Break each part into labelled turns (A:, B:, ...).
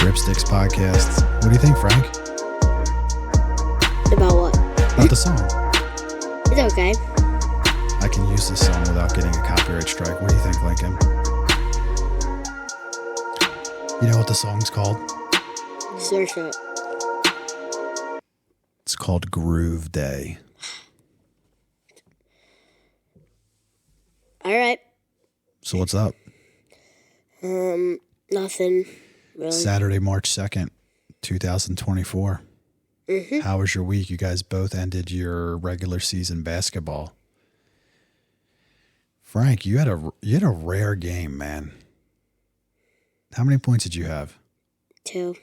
A: TheRippStixx Podcast. What do you think, Frank?
B: About what?
A: About the song.
B: It's okay.
A: I can use this song without getting a copyright strike. What do you think, Lincoln? You know what the song's called?
B: Search it.
A: It's called Groove Day.
B: All right.
A: So what's up?
B: Nothing. Really.
A: Saturday, March 2nd, 2024.
B: Mm-hmm.
A: How was your week? You guys both ended your regular season basketball. Frank, you had a rare game, man. How many points did you have?
B: 2.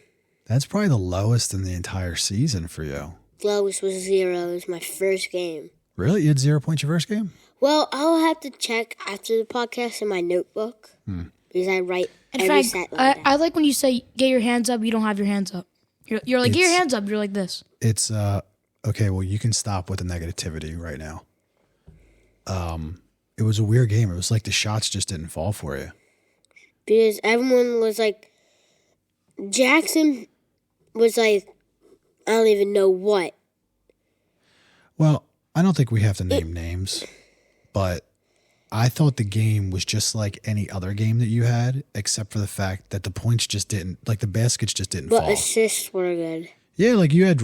A: That's probably the lowest in the entire season for you.
B: Lowest was 0. It was my first game.
A: Really? You had 0 points your first game?
B: Well, I'll have to check after the podcast in my notebook. Because I write every stat line down.
C: I like when you say, get your hands up, you don't have your hands up. You're like, get your hands up, you're like this.
A: It's, okay, well, you can stop with the negativity right now. It was a weird game. It was like the shots just didn't fall for you.
B: Because everyone was like, Jackson was like, I don't even know what.
A: Well, I don't think we have to name names, but I thought the game was just like any other game that you had, except for the fact that the points just didn't, like the baskets just didn't fall.
B: But assists were good.
A: Yeah, like you had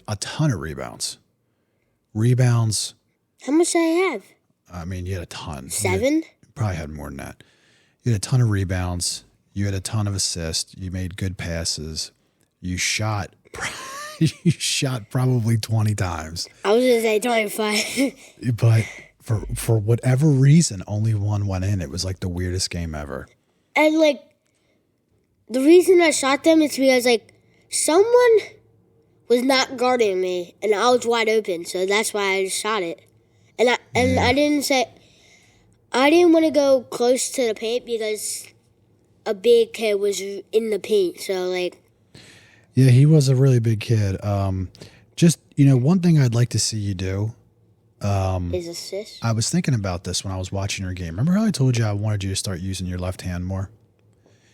A: a ton of rebounds. Rebounds.
B: How much did I have?
A: I mean, you had a ton.
B: 7?
A: You probably had more than that. You had a ton of rebounds. You had a ton of assists. You made good passes. You shot. You shot probably 20 times.
B: I was going to say 25.
A: But for whatever reason, only one went in. It was like the weirdest game ever.
B: And, like, the reason I shot them is because, like, someone was not guarding me, and I was wide open, so that's why I just shot it. And I didn't want to go close to the paint because a big kid was in the paint, so, like.
A: Yeah, he was a really big kid. Just, one thing I'd like to see you do.
B: Is assist?
A: I was thinking about this when I was watching your game. Remember how I told you I wanted you to start using your left hand more?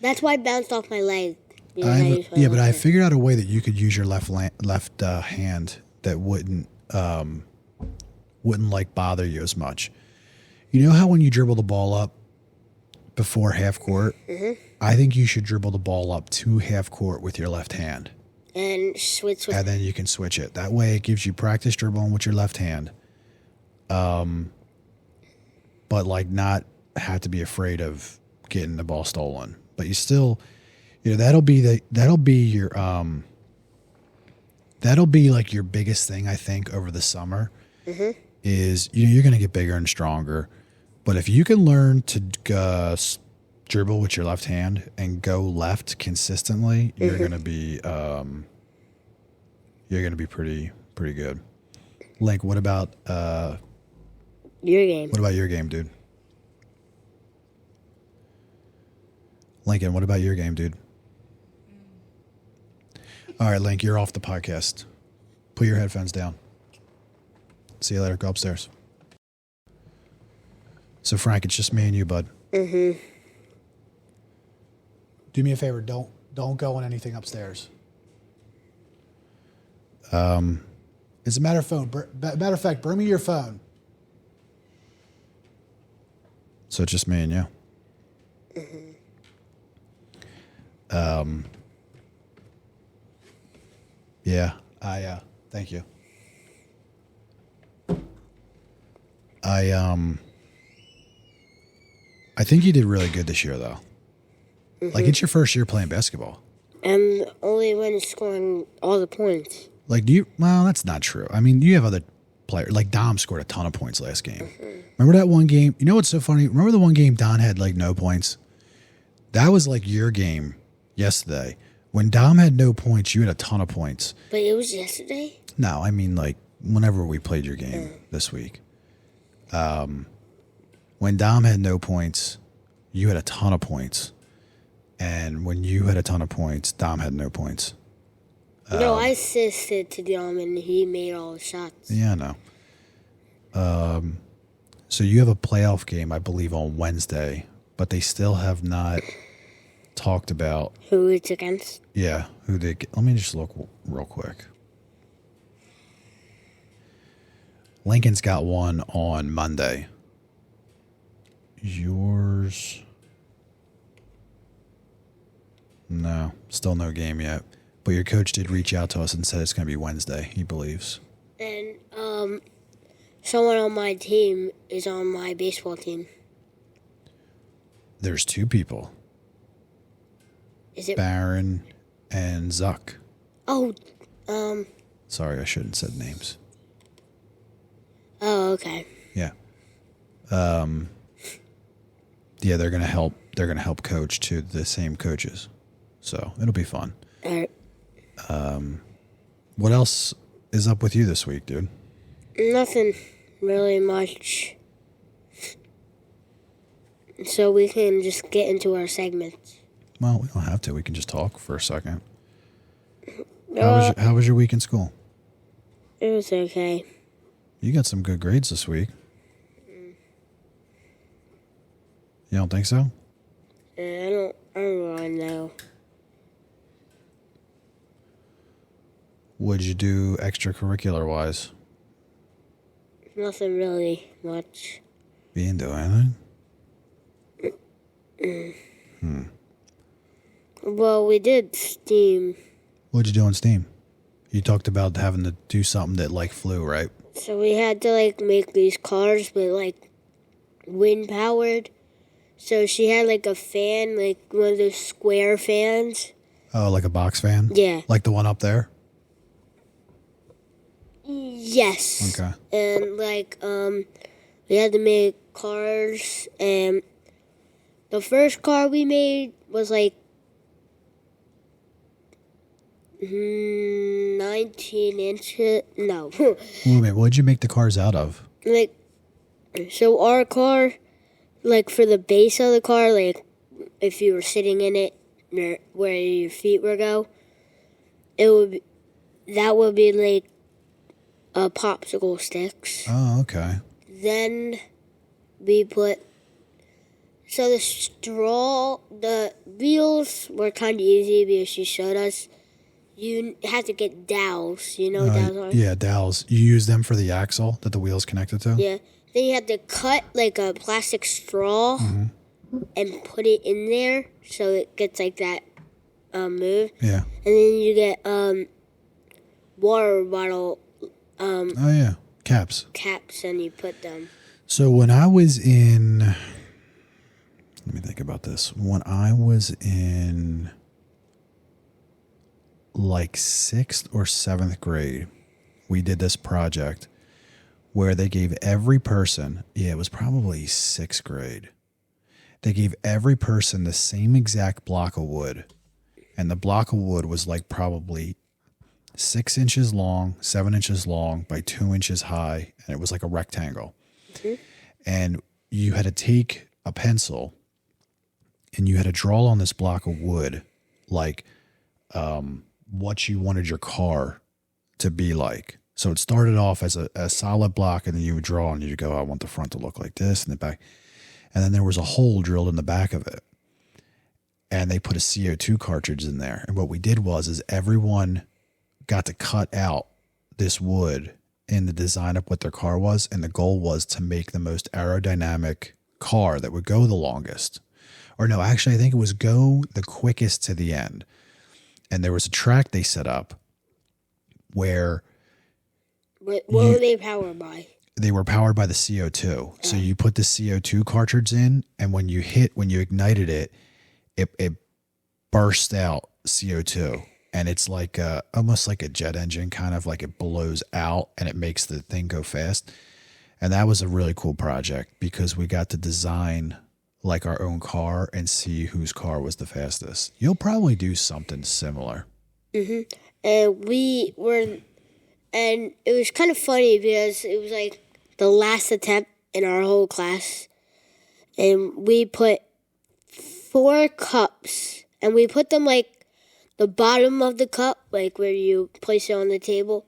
B: That's why I bounced off my leg.
A: But I figured out a way that you could use your left hand that wouldn't like bother you as much. You know how when you dribble the ball up before half court, I think you should dribble the ball up to half court with your left hand.
B: And switch with.
A: And then you can switch it. That way it gives you practice dribbling with your left hand. But like not have to be afraid of getting the ball stolen. But you still, that'll be like your biggest thing, I think, over the summer is, you're going to get bigger and stronger. But if you can learn to dribble with your left hand and go left consistently, you're going to be pretty good. Link, what about
B: your game?
A: What about your game, dude? Lincoln, what about your game, dude? All right, Link, you're off the podcast. Put your headphones down. See you later. Go upstairs. So, Frank, it's just me and you, bud. Do me a favor. Don't go on anything upstairs. As a matter of fact, bring me your phone. So it's just me and you. Yeah, thank you. I think you did really good this year, though. Like, it's your first year playing basketball.
B: I'm the only one scoring all the points.
A: Like, well, that's not true. I mean, you have other players. Like, Dom scored a ton of points last game. Remember that one game? You know what's so funny? Remember the one game Don had, like, no points? That was, like, your game yesterday. When Dom had no points, you had a ton of points.
B: But it was yesterday?
A: No, I mean, like, whenever we played your game this week. When Dom had no points, you had a ton of points. And when you had a ton of points, Dom had no points.
B: No, I assisted to Dom and he made all the shots.
A: Yeah, I know. So you have a playoff game, I believe, on Wednesday, but they still have not talked about
B: who it's against.
A: Yeah, who they get. Let me just look real quick. Lincoln's got one on Monday. Yours? No, still no game yet. But your coach did reach out to us and said it's going to be Wednesday, he believes.
B: And someone on my team is on my baseball team.
A: There's 2 people.
B: Is it
A: Baron and Zuck.
B: Oh,
A: Sorry, I shouldn't have said names.
B: Oh, okay.
A: Yeah. Yeah, they're gonna help. They're gonna help coach to the same coaches, so it'll be fun.
B: All right.
A: What else is up with you this week, dude?
B: Nothing really much. So we can just get into our segments.
A: Well, we don't have to. We can just talk for a second. How was your week in school?
B: It was okay.
A: You got some good grades this week. You don't think so?
B: I don't really know.
A: What'd you do extracurricular wise?
B: Nothing really much.
A: You didn't do anything?
B: Well, we did STEAM.
A: What'd you do on Steam? You talked about having to do something that like flew, right?
B: So we had to make these cars, but wind powered. So she had a fan, one of those square fans.
A: Oh, like a box fan?
B: Yeah.
A: Like the one up there?
B: Yes.
A: Okay.
B: And we had to make cars, and the first car we made was 19 inches. No.
A: Wait a minute, what'd you make the cars out of?
B: So our car, for the base of the car, if you were sitting in it, where your feet would go, that would be popsicle sticks.
A: Oh, okay.
B: Then we put, so the wheels were kind of easy because she showed us. You have to get dowels. You know what dowels are?
A: Yeah, dowels. You use them for the axle that the wheel's connected to?
B: Yeah. Then you have to cut a plastic straw and put it in there so it gets that move.
A: Yeah.
B: And then you get water bottle
A: Oh, yeah. Caps.
B: and you put them.
A: So when I was in, let me think about this. When I was in 6th or 7th grade, we did this project where they gave every person, it was probably 6th grade. They gave every person the same exact block of wood. And the block of wood was probably 6 inches long, 7 inches long by 2 inches high. And it was like a rectangle. Mm-hmm. And you had to take a pencil and you had to draw on this block of wood, what you wanted your car to be like. So it started off as a solid block, and then you would draw and you'd go, I want the front to look like this and the back. And then there was a hole drilled in the back of it. And they put a CO2 cartridge in there. And what we did is everyone got to cut out this wood in the design of what their car was. And the goal was to make the most aerodynamic car that would go the longest. Or no, actually, I think it was go the quickest to the end. And there was a track they set up where...
B: What were they powered by?
A: They were powered by the CO2. So you put the CO2 cartridge in, and when you ignited it, it burst out CO2. And it's almost like a jet engine, kind of it blows out and it makes the thing go fast. And that was a really cool project because we got to design our own car and see whose car was the fastest. You'll probably do something similar.
B: Mm-hmm. And it was kind of funny because it was the last attempt in our whole class. And we put 4 cups, and we put them the bottom of the cup, where you place it on the table,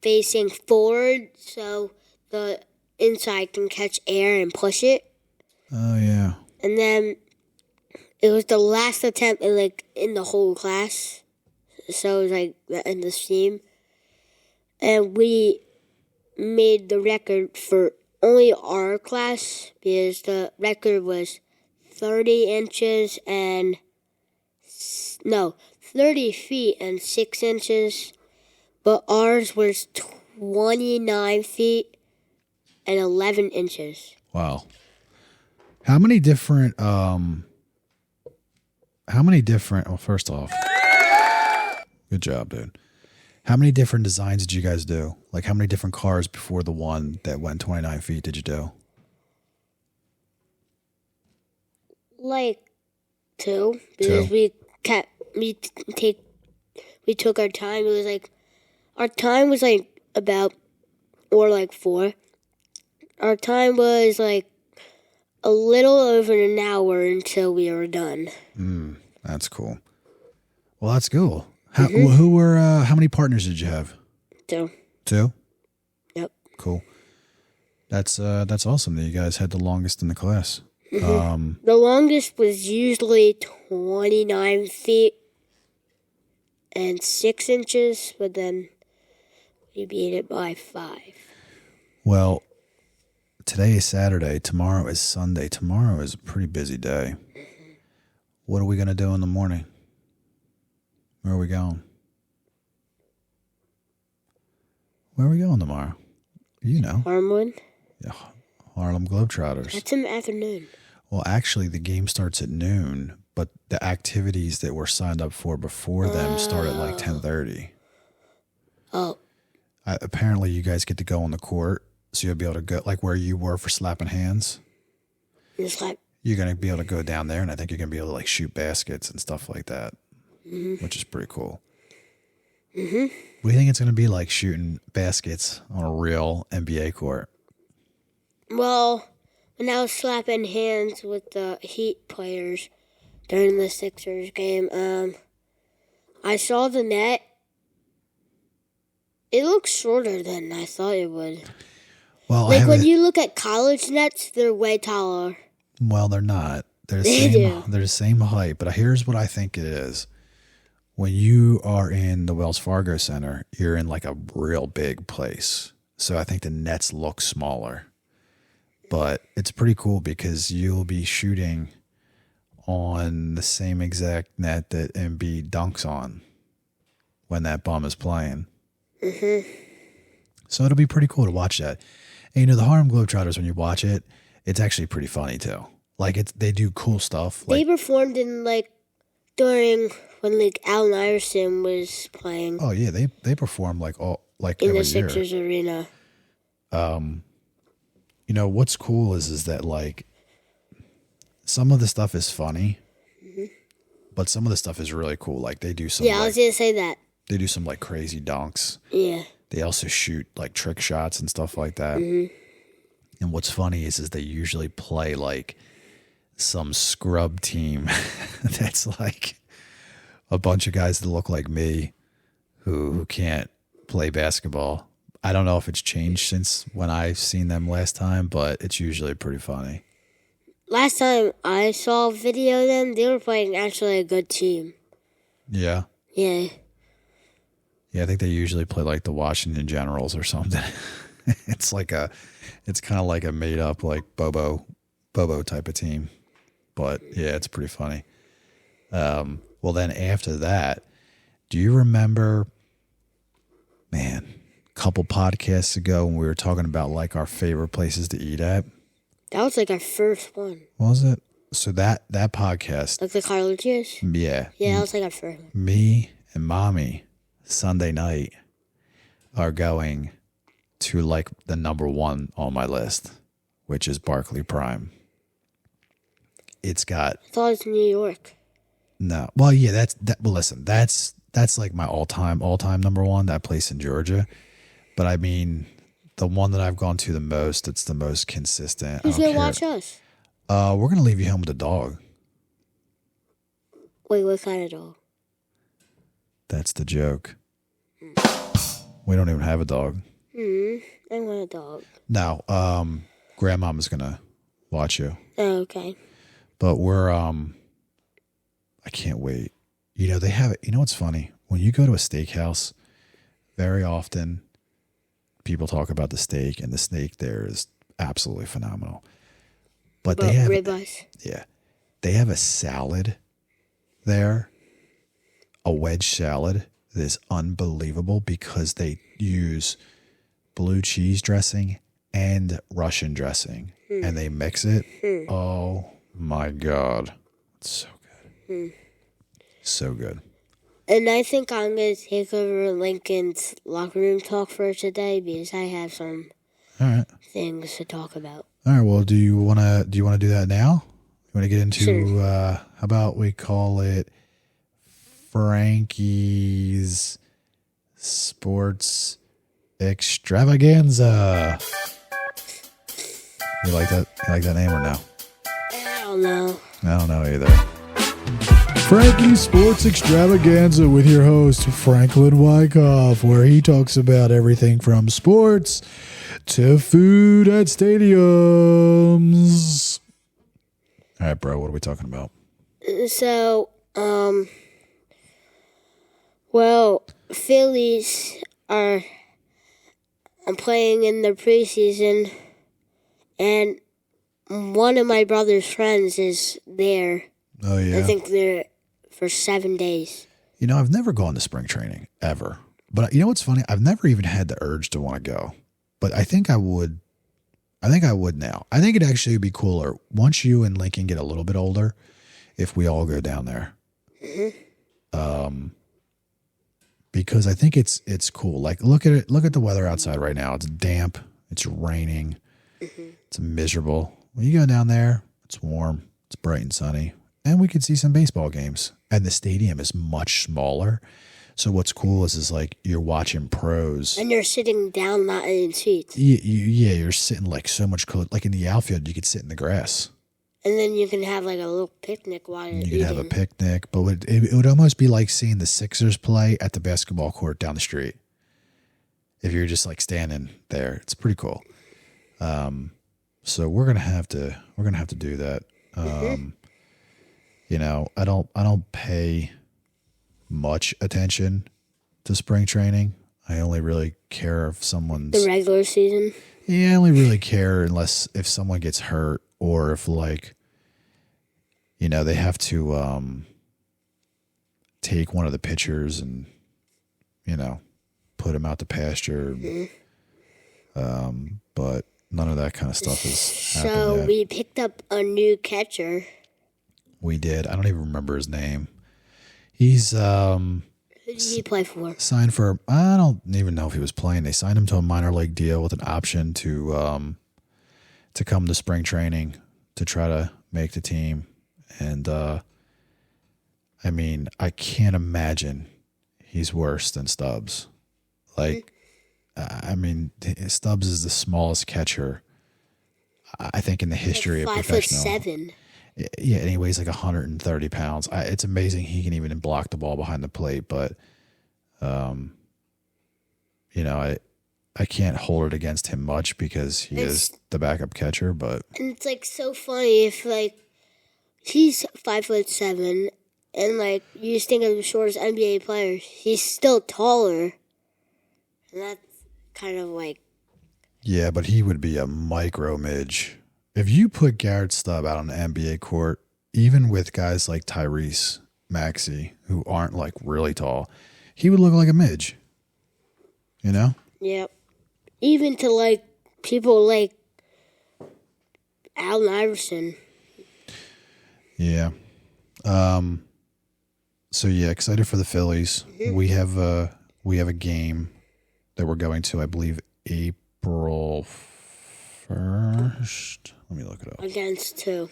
B: facing forward so the inside can catch air and push it.
A: Oh, yeah.
B: And then it was the last attempt in the whole class. So it was in the team. And we made the record for only our class because the record was 30 inches and 30 feet and 6 inches. But ours was 29 feet and 11 inches.
A: Wow. How many different, well, first off, good job, dude. How many different designs did you guys do? Like, how many different cars before the one that went 29 feet did you do?
B: Like 2, because we took our time. It was our time was about, or 4. Our time was a little over an hour until we were done.
A: That's cool. Well, that's cool. How many partners did you have?
B: 2.
A: 2?
B: Yep.
A: Cool. That's awesome that you guys had the longest in the class.
B: The longest was usually 29 feet and 6 inches, but then we beat it by 5.
A: Well, today is Saturday. Tomorrow is Sunday. Tomorrow is a pretty busy day. What are we going to do in the morning? Where are we going? Where are we going tomorrow? You know.
B: Harlem?
A: Yeah, Harlem Globetrotters.
B: That's in the afternoon.
A: Well, actually, the game starts at noon, but the activities that were signed up for before them start at 10:30.
B: Oh.
A: Apparently, you guys get to go on the court, so you'll be able to go, where you were for slapping hands. You're going to be able to go down there, and I think you're going to be able to, shoot baskets and stuff like that, which is pretty cool.
B: Mm-hmm.
A: What do you think it's going to be like shooting baskets on a real NBA court?
B: Well, when I was slapping hands with the Heat players during the Sixers game, I saw the net. It looks shorter than I thought it would.
A: Well,
B: when you look at college nets, they're way taller.
A: Well, they're not. They're the same height, but here's what I think it is. When you are in the Wells Fargo Center, you're in a real big place. So I think the nets look smaller. But it's pretty cool because you'll be shooting on the same exact net that Embiid dunks on when that bum is playing.
B: Mm-hmm.
A: So it'll be pretty cool to watch that. And the Harlem Globetrotters, when you watch it, it's actually pretty funny too. They do cool stuff.
B: They performed in during when Allen Iverson was playing.
A: Oh yeah, they perform
B: in
A: every
B: the Sixers
A: year.
B: arena.
A: What's cool is that some of the stuff is funny, but some of the stuff is really cool. They do some.
B: Yeah, I was gonna say that.
A: They do some crazy dunks.
B: Yeah.
A: They also shoot trick shots and stuff like that.
B: Mm-hmm.
A: And what's funny is they usually play some scrub team that's a bunch of guys that look like me who can't play basketball. I don't know if it's changed since when I've seen them last time, but it's usually pretty funny.
B: Last time I saw a video of them, they were playing actually a good team.
A: Yeah.
B: Yeah.
A: Yeah, I think they usually play the Washington Generals or something. It's kind of like a made up Bobo type of team. But yeah, it's pretty funny. Well, then after that, do you remember, a couple podcasts ago when we were talking about our favorite places to eat at?
B: That was our first one.
A: Was it? So that podcast.
B: The colleges?
A: Yeah.
B: Yeah, that was our first one.
A: Me and Mommy, Sunday night, are going to the number one on my list, which is Barclay Prime. It's got.
B: I thought it was New York.
A: No, well, yeah, well, listen, that's my all time number one. That place in Georgia, but the one that I've gone to the most. It's the most consistent.
B: Who's gonna watch us?
A: We're gonna leave you home with a dog.
B: Wait, what kind of dog?
A: That's the joke. We don't even have a dog.
B: I want a dog.
A: No, Grandmama's gonna watch you.
B: Oh, okay.
A: But we're I can't wait. You know, they have it. You know what's funny? When you go to a steakhouse, very often people talk about the steak, and the steak there is absolutely phenomenal. But they have
B: ribeyes.
A: Yeah. They have a salad there, a wedge salad that is unbelievable because they use blue cheese dressing and Russian dressing, and they mix it. Oh my God. It's so good. So good.
B: And I think I'm going to take over Lincoln's locker room talk for today because I have some things to talk about.
A: All right. Well, do you want to do that now? You want to get into how about we call it Frankie's Sports Extravaganza? You like that? You like that name or no?
B: I don't know.
A: I don't know either. Frankie's Sports Extravaganza with your host, Franklin Wyckoff, where he talks about everything from sports to food at stadiums. All right, bro, what are we talking about?
B: So, well, Phillies are playing in the preseason, and one of my brother's friends is there.
A: Oh, yeah?
B: I think they're for 7 days.
A: You know, I've never gone to spring training, ever. But you know what's funny? I've never even had the urge to want to go. But I think I would. I think I would now. I think it'd actually be cooler once you and Lincoln get a little bit older if we all go down there. Because I think it's cool. Like, look at it. Look at the weather outside right now. It's damp. It's raining. It's miserable. When you go down there, it's warm. It's bright and sunny. And we could see some baseball games. And the stadium is much smaller. So what's cool is like you're watching pros.
B: And you're sitting down, not in seats.
A: Yeah, you're sitting like so much close. Like in the outfield, you could sit in the grass.
B: And then you can have like a little picnic while you're eating.
A: You can have a picnic. But it would almost be like seeing the Sixers play at the basketball court down the street. If you're just like standing there. It's pretty cool. So we're gonna have to do that. You know, I don't pay much attention to spring training. I only really care if someone's
B: the regular season.
A: Yeah, I only really care if someone gets hurt or if like, you know, they have to take one of the pitchers and, you know, put him out to pasture. But none of that kind of stuff is happening
B: So
A: yet.
B: we picked up a new catcher.
A: We did. I don't even remember his name. He's
B: Who did he play for?
A: signed for, I don't even know if he was playing. They signed him to a minor league deal with an option to come to spring training to try to make the team. And I mean, I can't imagine he's worse than Stubbs. Like, I mean, Stubbs is the smallest catcher, I think, in the history of professional.
B: 5'7".
A: Yeah, and he weighs like 130 pounds. It's amazing he can even block the ball behind the plate, but, you know, I can't hold it against him much because he is the backup catcher, but.
B: And it's like so funny if like he's 5'7", and like you just think of the shortest NBA players, he's still taller, and that's kind of like.
A: Yeah, but he would be a micro midge. If you put Garrett Stubb out on the NBA court, even with guys like Tyrese Maxey, who aren't like really tall, he would look like a midge. You know?
B: Yep. Even to like people like Allen Iverson.
A: Yeah. So yeah, excited for the Phillies. We have a game that we're going to, I believe, April 1st. Let me look it up.
B: Against who?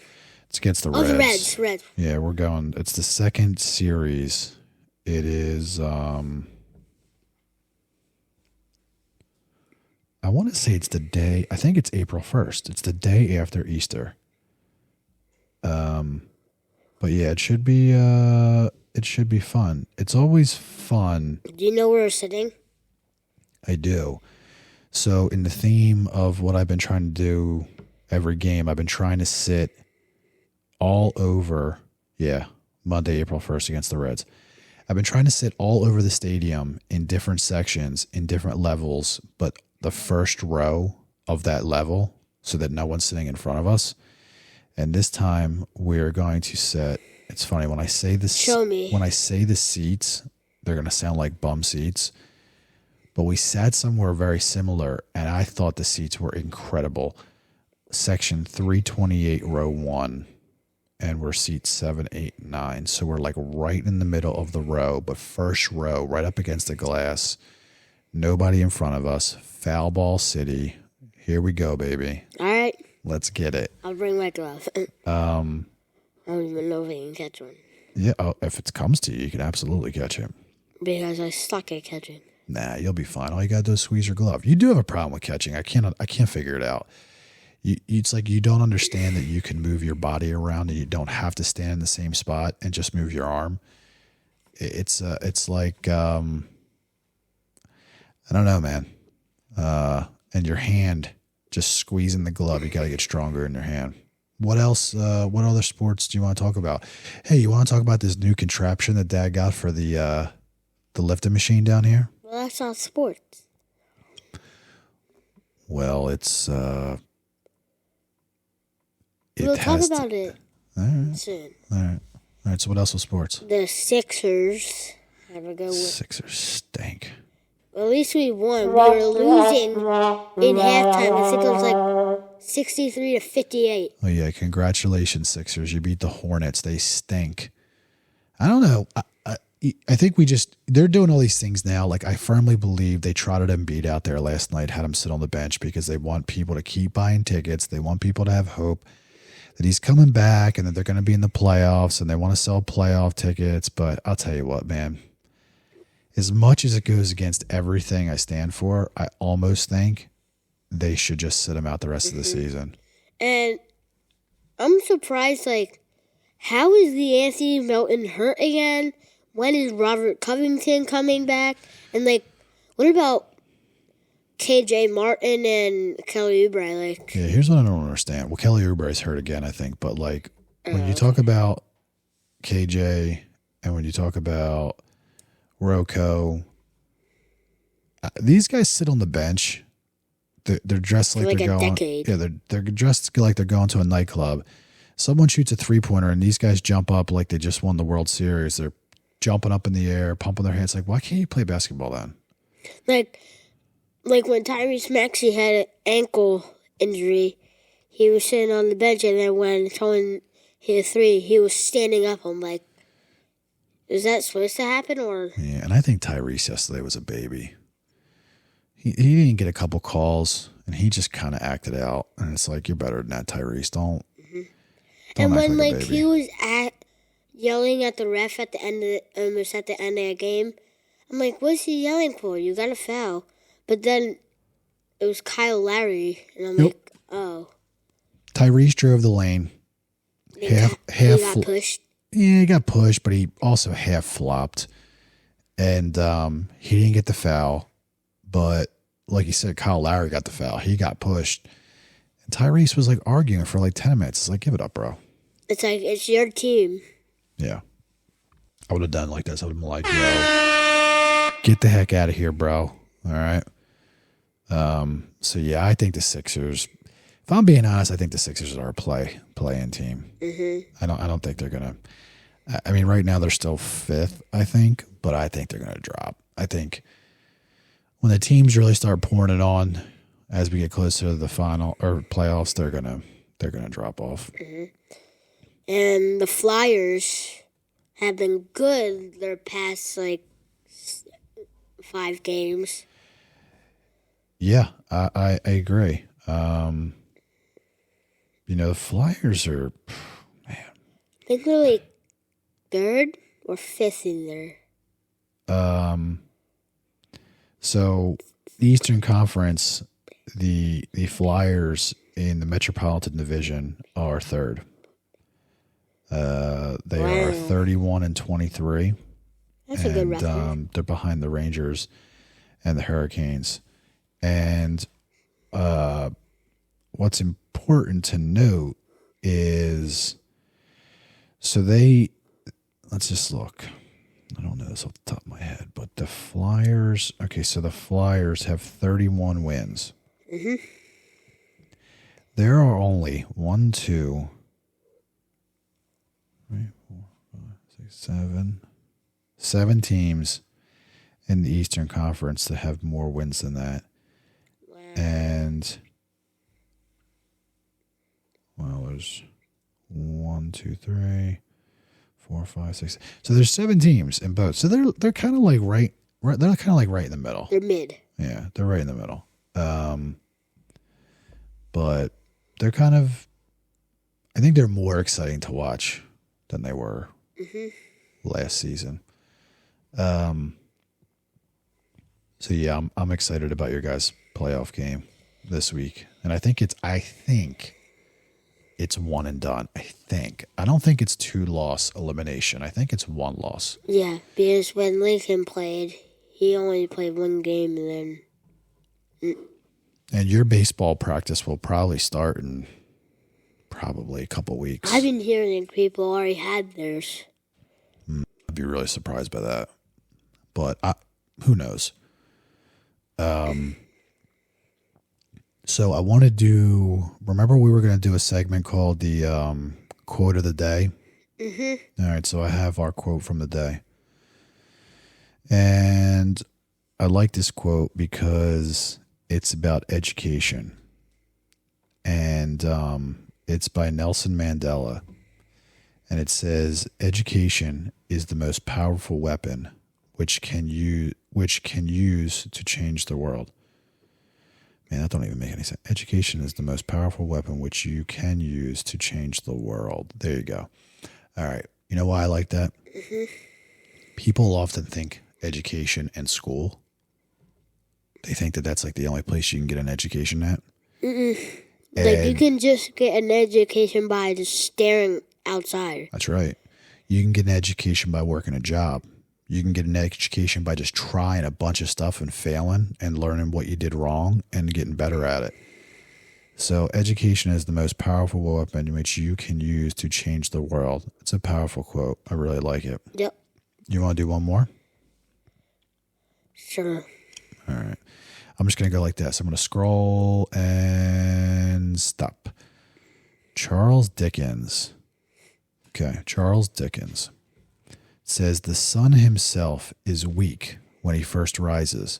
A: It's against the Reds.
B: The Reds.
A: Yeah, we're going. It's the second series. It is. I want to say it's the day. I think it's April 1st. It's the day after Easter. But yeah, it should be. It should be fun. It's always fun.
B: Do you know where we're sitting?
A: I do. So in the theme of what I've been trying to do every game, I've been trying to sit all over, Monday, April 1st against the Reds. I've been trying to sit all over the stadium in different sections, in different levels, but the first row of that level so that no one's sitting in front of us. And this time we're going to sit. It's funny when I say this.
B: Show me.
A: When I say the seats, they're going to sound like bum seats. But we sat somewhere very similar, and I thought the seats were incredible. Section 328, row 1. And we're seats 7, 8, 9. So we're like right in the middle of the row, but first row, right up against the glass. Nobody in front of us. Foul ball city. Here we go, baby.
B: All right.
A: Let's get it.
B: I'll bring my glove. I don't even know if I can catch one.
A: Yeah, if it comes to you, you can absolutely catch it.
B: Because I suck at catching.
A: Nah, you'll be fine. All you gotta do is squeeze your glove. You do have a problem with catching. I can't figure it out. It's like you don't understand that you can move your body around and you don't have to stand in the same spot and just move your arm. It's like I don't know, man. And your hand, just squeezing the glove. You got to get stronger in your hand. What else? What other sports do you want to talk about? Hey, you want to talk about this new contraption that Dad got for the lifting machine down here?
B: Well, that's not sports.
A: Well, it's
B: We'll talk about it soon.
A: All right. So what else was sports?
B: The Sixers have a good win.
A: Sixers stink.
B: Well, at least we won. We were losing in halftime. I think it was like 63 to 58.
A: Oh yeah, congratulations, Sixers! You beat the Hornets. They stink. I don't know. I think they're doing all these things now. Like, I firmly believe they trotted Embiid out there last night, had him sit on the bench because they want people to keep buying tickets. They want people to have hope that he's coming back and that they're going to be in the playoffs, and they want to sell playoff tickets. But I'll tell you what, man, as much as it goes against everything I stand for, I almost think they should just sit him out the rest of the season.
B: And I'm surprised, like, how is the Anthony Melton hurt again? When is Robert Covington coming back? And, like, what about KJ Martin and Kelly Oubre? Like,
A: yeah, here's what I don't understand. Well, Kelly Oubre's hurt again, I think. But, like, when you talk about KJ and when you talk about Rocco, these guys sit on the bench. They're dressed like they're going.
B: Decade.
A: Yeah, they're dressed like they're going to a nightclub. Someone shoots a 3-pointer, and these guys jump up like they just won the World Series. They're jumping up in the air, pumping their hands. Like, why can't you play basketball then?
B: Like when Tyrese Maxey had an ankle injury, he was sitting on the bench, and then when someone hit a three, he was standing up. I'm like, is that supposed to happen? Or
A: Yeah, and I think Tyrese yesterday was a baby. He didn't get a couple calls, and he just kind of acted out. And it's like, you're better than that, Tyrese. Don't
B: and
A: act
B: when
A: like a
B: like
A: baby.
B: he was yelling at the ref at the end of almost at the end of the game, I'm like, what's he yelling for? You got a foul. But then it was Kyle Lowry, and I'm like, oh.
A: Tyrese drove the lane.
B: He got pushed.
A: Yeah, he got pushed, but he also half flopped. And he didn't get the foul. But like you said, Kyle Lowry got the foul. He got pushed. And Tyrese was like arguing for like 10 minutes. It's like, give it up, bro.
B: It's like, it's your team.
A: Yeah. I would have done like this. I would have been like, yo, get the heck out of here, bro. All right. So yeah, I think the Sixers, if I'm being honest, I think the Sixers are a play-in team. Mm-hmm. I don't think they're gonna. I mean, right now they're still fifth, I think, but I think they're gonna drop. I think when the teams really start pouring it on, as we get closer to the final or playoffs, they're gonna drop off.
B: Mm-hmm. And the Flyers have been good their past like 5 games.
A: Yeah, I agree. The Flyers are, man.
B: I think they're like 3rd or 5th in there.
A: So the Eastern Conference, the Flyers in the Metropolitan Division are 3rd. They are 31-23.
B: That's a good record.
A: They're behind the Rangers and the Hurricanes. And what's important to note is, so they let's just look. I don't know this off the top of my head, but the Flyers. Okay, so the Flyers have 31 wins.
B: Mm-hmm.
A: There are only 1, 2, 3, 4, 5, 6, 7 teams in the Eastern Conference that have more wins than that.
B: Wow.
A: And well, there's 1, 2, 3, 4, 5, 6. So there's 7 teams in both. So they're kind of like right. They're kind of like right in the middle.
B: They're mid.
A: Yeah, they're right in the middle. But they're kind of. I think they're more exciting to watch than they were last season. So yeah, I'm excited about your guys' playoff game this week, and I think it's one and done. I don't think it's 2-loss elimination. I think it's 1 loss.
B: Yeah, because when Lincoln played, he only played 1 game and then.
A: And your baseball practice will probably start in probably a couple weeks.
B: I've been hearing people already had theirs.
A: I'd be really surprised by that, but who knows? So I want to do. Remember, we were going to do a segment called the quote of the day. Mm-hmm. All right, so I have our quote from the day, and I like this quote because it's about education, and it's by Nelson Mandela, and it says, "Education is the most powerful weapon which can use to change the world." Man, that don't even make any sense. Education is the most powerful weapon which you can use to change the world. There you go. All right. You know why I like that? Mm-hmm. People often think education and school. They think that that's like the only place you can get an education at.
B: Like you can just get an education by just staring outside.
A: That's right. You can get an education by working a job. You can get an education by just trying a bunch of stuff and failing and learning what you did wrong and getting better at it. So education is the most powerful weapon which you can use to change the world. It's a powerful quote. I really like it.
B: Yep.
A: You want to do one more?
B: Sure.
A: All right. I'm just going to go like this. I'm going to scroll and stop. Charles Dickens. Okay. Charles Dickens says, "The sun himself is weak when he first rises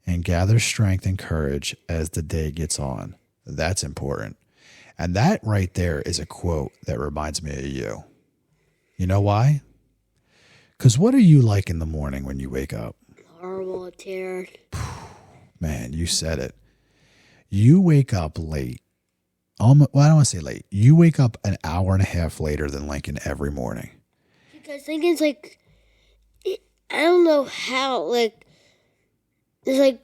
A: and gathers strength and courage as the day gets on." That's important. And that right there is a quote that reminds me of you. You know why? Because what are you like in the morning when you wake up?
B: Horrible, tired.
A: Man, you said it. You wake up late. Well, I don't want to say late. You wake up an hour and a half later than Lincoln every morning.
B: Because Lincoln's like, I don't know how, like, it's like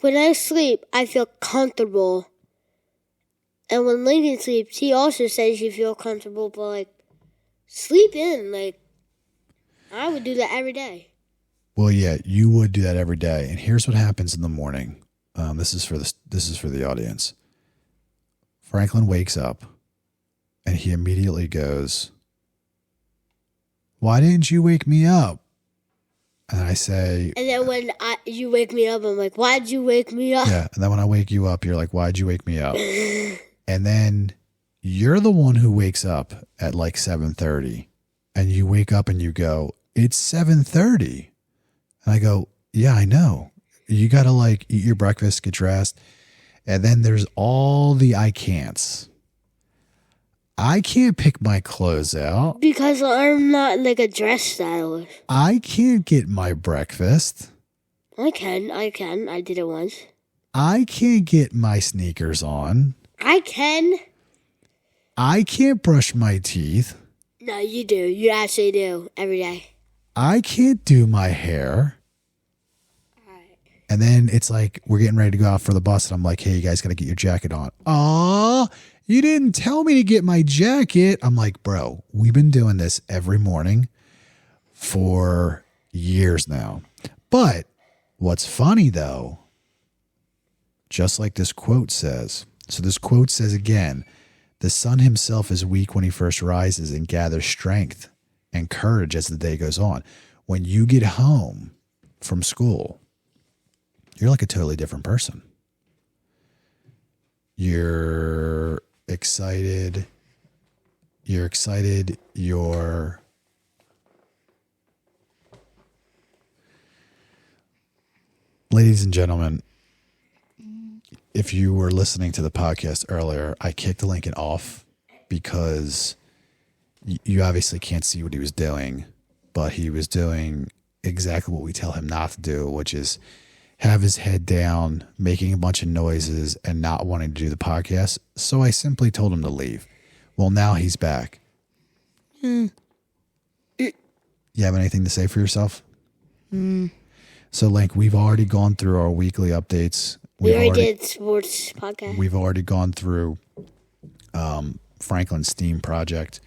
B: when I sleep, I feel comfortable. And when Lincoln sleeps, he also says you feel comfortable, but like, sleep in. Like, I would do that every day.
A: Well, yeah, you would do that every day. And here's what happens in the morning. This is for the audience. Franklin wakes up, and he immediately goes, "Why didn't you wake me up?" And I say,
B: and then when you wake me up, I'm like, "Why'd you wake me up?"
A: Yeah, and then when I wake you up, you're like, "Why'd you wake me up?" And then you're the one who wakes up at like 7:30, and you wake up and you go, "It's 7:30." And I go, "Yeah, I know. You got to like eat your breakfast, get dressed." And then there's all the I can'ts. I can't pick my clothes out.
B: Because I'm not like a dress stylist.
A: I can't get my breakfast.
B: I can. I did it once.
A: I can't get my sneakers on.
B: I can.
A: I can't brush my teeth.
B: No, you do. You actually do. Every day.
A: I can't do my hair. And then it's like, we're getting ready to go out for the bus. And I'm like, "Hey, you guys got to get your jacket on." "Aw, you didn't tell me to get my jacket." I'm like, "Bro, we've been doing this every morning for years now." But what's funny though, just like this quote says, so this quote says again, "The sun himself is weak when he first rises and gathers strength and courage as the day goes on. When you get home from school, you're like a totally different person. You're excited. Ladies and gentlemen, if you were listening to the podcast earlier, I kicked Lincoln off because you obviously can't see what he was doing, but he was doing exactly what we tell him not to do, which is have his head down, making a bunch of noises, and not wanting to do the podcast. So I simply told him to leave. Well, now he's back. You have anything to say for yourself? So, Link, we've already gone through our weekly updates.
B: We already did sports podcast.
A: We've already gone through Franklin's Steam project.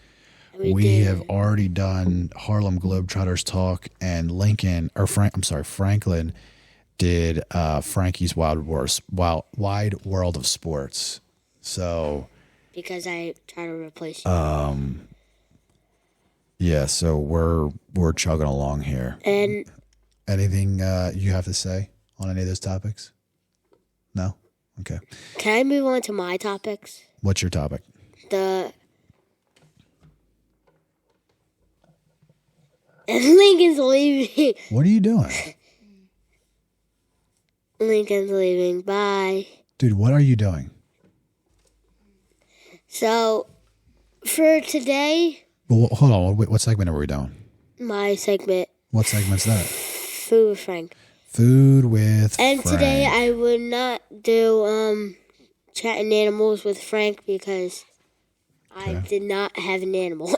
A: We have already done Harlem Globetrotters talk, and Franklin did Frankie's Wide World of Sports. So
B: because I try to replace you.
A: Yeah, so we're chugging along here.
B: And
A: anything you have to say on any of those topics? No? Okay.
B: Can I move on to my topics?
A: What's your topic?
B: Lincoln's leaving.
A: What are you doing?
B: Lincoln's leaving. Bye.
A: Dude, what are you doing?
B: So, for today...
A: Well, hold on. What segment are we doing?
B: My segment.
A: What segment's that?
B: Food with Frank.
A: Food with
B: And
A: Frank.
B: today I would not do chatting animals with Frank because I did not have an animal.
A: All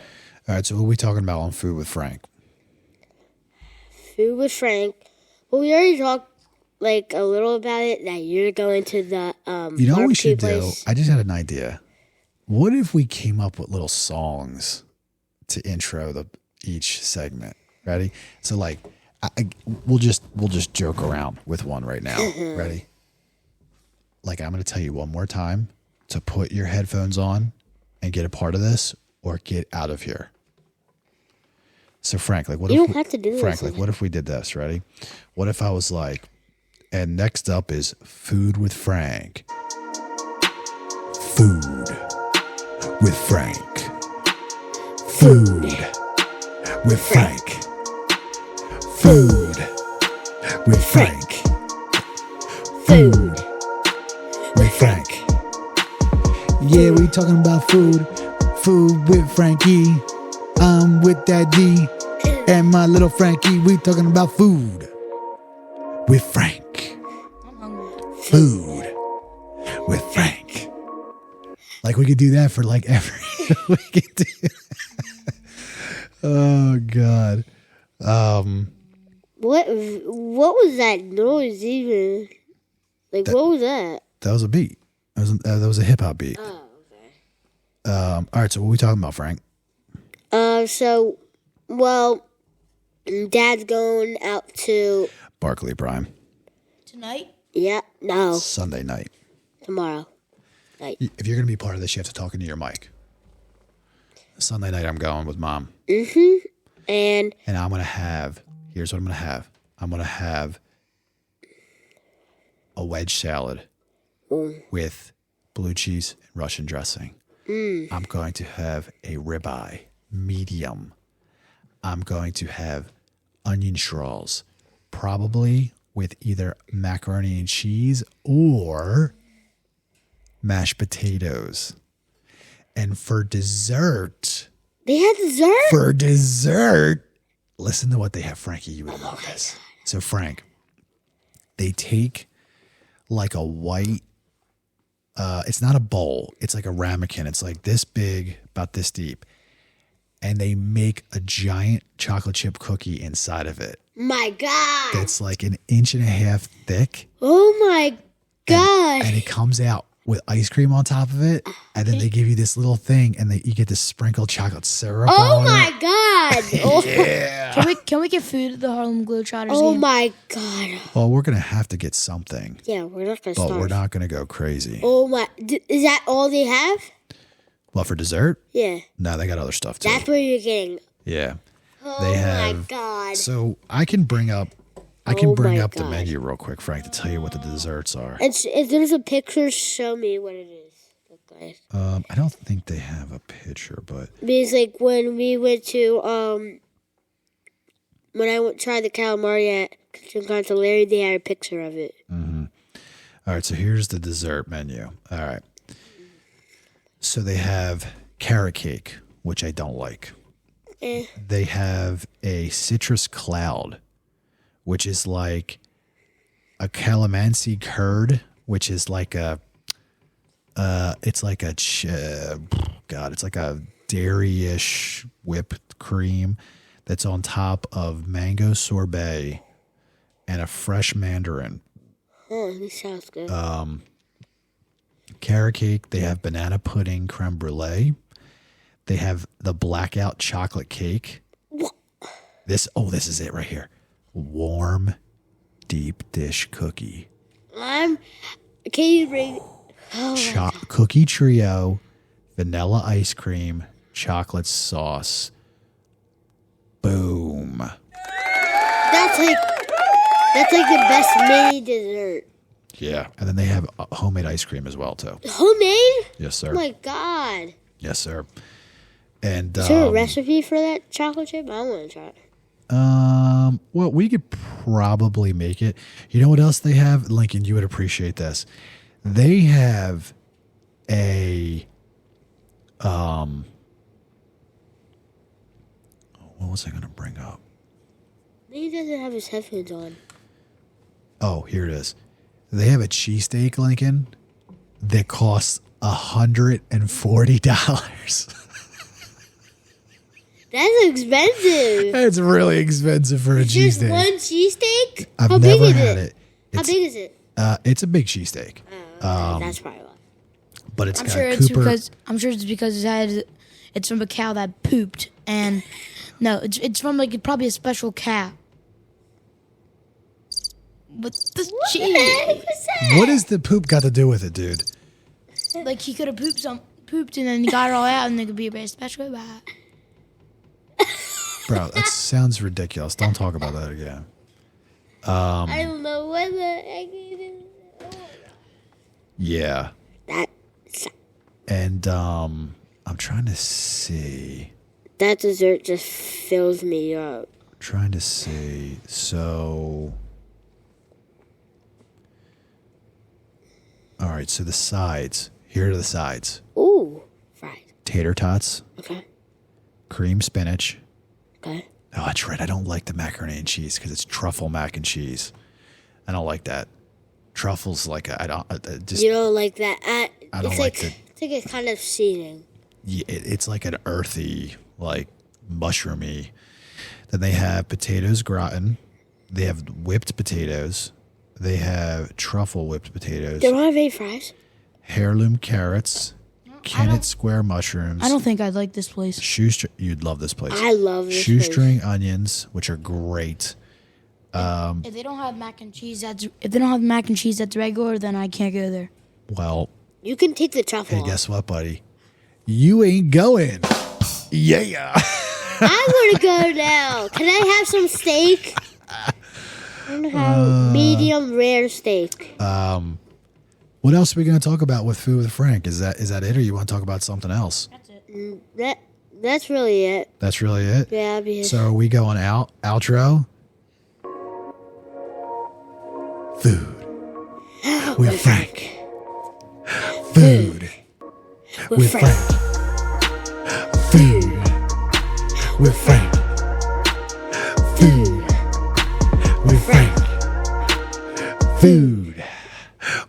A: right, so what are we talking about on Food with Frank?
B: Food with Frank. Well, we already talked like a little about it, that you're going to the
A: You know what we
B: barbecue
A: should
B: place.
A: do? I just had an idea. What if we came up with little songs to intro each segment? Ready? So like we'll just joke around with one right now. Ready? Like I'm going to tell you one more time to put your headphones on and get a part of this or get out of here. So Frank, like what
B: You
A: if
B: don't have to do
A: Frank,
B: this.
A: like what if we did this? Ready? What if I was like, and next up is Food with Frank. Food with Frank. Food with Frank. Food with Frank.
B: Food
A: with Frank. Yeah, we talking about food. Food with Frankie. I'm with that D. And my little Frankie, we talking about food with Frank.
C: I'm hungry.
A: Food with Frank. Like we could do that for like every we could do. Oh God.
B: What was that noise even? Like what was that?
A: That was a beat. That was a hip hop beat.
B: Oh, okay.
A: All right, so what are we talking about, Frank?
B: Dad's going out to
A: Barclay Prime.
C: Tonight?
B: No,
A: Sunday night.
B: tomorrow night.
A: If you're going to be part of this, you have to talk into your mic. Sunday night, I'm going with Mom.
B: And
A: I'm going to have, here's what I'm going to have. I'm going to have a wedge salad with blue cheese and Russian dressing. I'm going to have a ribeye, medium. I'm going to have onion straws, probably with either macaroni and cheese or mashed potatoes. And for dessert,
B: they had dessert?
A: Listen to what they have, Frankie. You would love this. So, Frank, they take like a white, it's not a bowl. It's like a ramekin. It's like this big, about this deep. And they make a giant chocolate chip cookie inside of it.
B: My God.
A: That's like 1.5 inches thick.
B: Oh my gosh.
A: And it comes out with ice cream on top of it. And then they give you this little thing and you get this sprinkled chocolate syrup
B: Oh
A: on
B: my
A: it.
B: God. Oh,
A: Yeah.
C: Can we get food at the Harlem Globetrotters
B: oh
C: game?
B: my God.
A: Well, we're going to have to get something.
B: Yeah, we're not going to
A: But
B: start.
A: we're not going to go crazy.
B: Oh my. Is that all they have?
A: Well, for dessert?
B: Yeah.
A: No, they got other stuff too.
B: That's what you're getting.
A: Yeah. They have.
B: my God.
A: So I can bring up. the
B: God.
A: menu real quick, Frank, to tell you what the desserts are.
B: If there's a picture, show me what it is. Look, guys.
A: I don't think they have a picture, but
B: Because like when we went to when I tried the calamari at Continental Larry, they had a picture of it.
A: all right. So here's the dessert menu. All right. So they have carrot cake, which I don't like. They have a citrus cloud, which is like a calamansi curd, which is like a, it's like a, it's like a dairy-ish whipped cream that's on top of mango sorbet and a fresh mandarin.
B: Oh, this sounds good.
A: Carrot cake, they have banana pudding creme brulee. They have the blackout chocolate cake. This is it right here. Warm, deep dish cookie.
B: Can you bring?
A: Cookie trio, vanilla ice cream, chocolate sauce. Boom.
B: That's like the best mini dessert.
A: Yeah, and then they have homemade ice cream as well too.
B: Homemade?
A: Yes, sir.
B: Oh my God.
A: Yes, sir. And
B: Is there a recipe for that chocolate chip? I want to try it.
A: well, we could probably make it. You know what else they have? Lincoln, you would appreciate this. They have a, what was I going to bring up?
B: He doesn't have his headphones on.
A: Oh, here it is. They have a cheesesteak, Lincoln, that costs $140.
B: That's expensive.
A: It's really expensive for a
B: Just
A: cheesesteak.
B: one cheesesteak?
A: I've
B: How big
A: never
B: is
A: had
B: it?
A: it.
B: How big is it?
A: It's a big cheesesteak.
B: That's probably why.
A: But it's
C: I'm
A: got
C: sure
A: Cooper.
C: it's because it's from a cow that pooped, and no, it's from like probably a special cow. But the cheese,
A: What has the poop got to do with it, dude?
C: like he could have pooped and then he got it all out, and it could be a very special.
A: Bro, that sounds ridiculous. Don't talk about that again.
B: I don't know what the heck it is.
A: Yeah.
B: That's
A: And I'm trying to see.
B: That dessert just fills me up.
A: Trying to see. So. All right. So the sides. Here are the sides.
B: Ooh, fried.
A: Tater tots,
B: Okay.
A: cream spinach.
B: Okay.
A: Oh, that's right. I don't like the macaroni and cheese because it's truffle mac and cheese. I don't like that. Truffles like I don't just.
B: You don't like that?
A: I don't
B: it's
A: like it.
B: It's like it's kind of seasoning.
A: Yeah, it's like an earthy, like mushroomy. Then they have potatoes gratin. They have whipped potatoes. They have truffle whipped potatoes.
B: They don't have any fries.
A: Heirloom carrots. Kennett square mushrooms.
C: I don't think I'd like this place.
A: You'd love this place.
B: I love this
A: Shoestring onions, which are great.
C: If they don't have mac and cheese that's regular, then I can't go there.
A: Well,
B: You can take the truffle
A: hey,
B: off.
A: guess what, buddy? You ain't going. Yeah.
B: I want to go now. Can I have some steak? I want to have medium rare steak.
A: What else are we going to talk about with Food with Frank? Is that it, or you want to talk about something else?
C: That's it.
B: That's really it.
A: That's really it?
B: Yeah, because
A: So are we going out? Outro? Food with Frank. Food with Frank. Food with Frank. Food with Frank. Food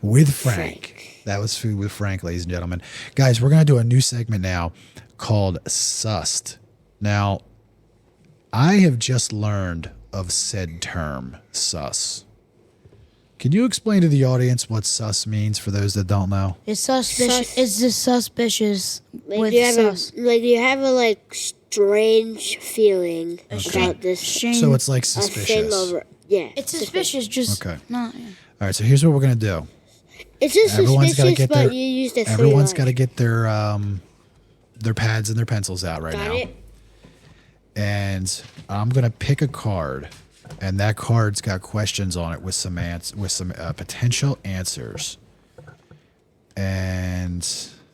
A: with Frank. That was Food with Frank, ladies and gentlemen. Guys, we're going to do a new segment now called Sussed. Now, I have just learned of said term, sus. Can you explain to the audience what sus means for those that don't know?
C: It's suspicious.
B: Sus.
C: It's just suspicious with
B: you have
C: sus.
B: you have a strange feeling about this
C: Shame.
A: So it's like
B: thing
A: suspicious.
B: over. Yeah,
C: It's suspicious. Just
A: Okay.
C: not.
A: All right, so here's what we're going to do.
B: It's just
A: Everyone's gotta
B: suspicious,
A: get
B: but
A: their-
B: you use the
A: Everyone's got to get their pads and their pencils out right
B: Got
A: now.
B: it.
A: and I'm gonna pick a card, and that card's got questions on it with some potential answers. And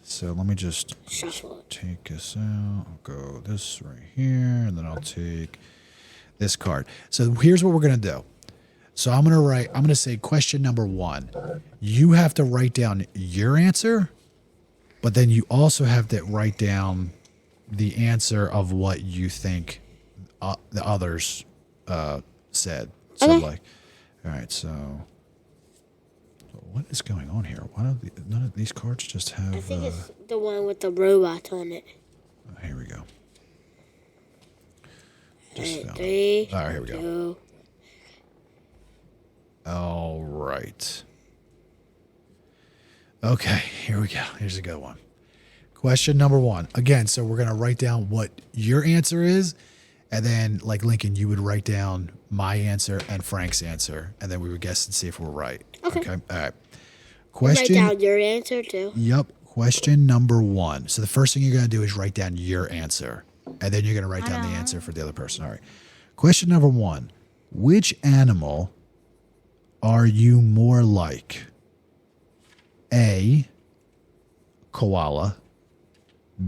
A: so let me just
B: Shuffle it.
A: take this out. I'll go this right here, and then I'll take this card. So here's what we're gonna do. So I'm gonna say question number 1. You have to write down your answer, but then you also have to write down the answer of what you think the others said. So
B: Okay.
A: like, all right, so what is going on here? Why don't none of these cards just have?
B: I think it's the one with the robot on it.
A: Here we go.
B: Alright,
A: found it.
B: 3.
A: All right, here we go.
B: 2.
A: All right. Okay, here we go. Here's a good one. Question number 1. Again, so we're gonna write down what your answer is, and then like Lincoln, you would write down my answer and Frank's answer, and then we would guess and see if we're right.
B: Okay.
A: All right.
B: Write
A: Question.
B: down your answer too.
A: Yep. Question number 1. So the first thing you're gonna do is write down your answer, and then you're gonna write down the answer for the other person. All right. Question number 1. Which animal are you more like? A, koala,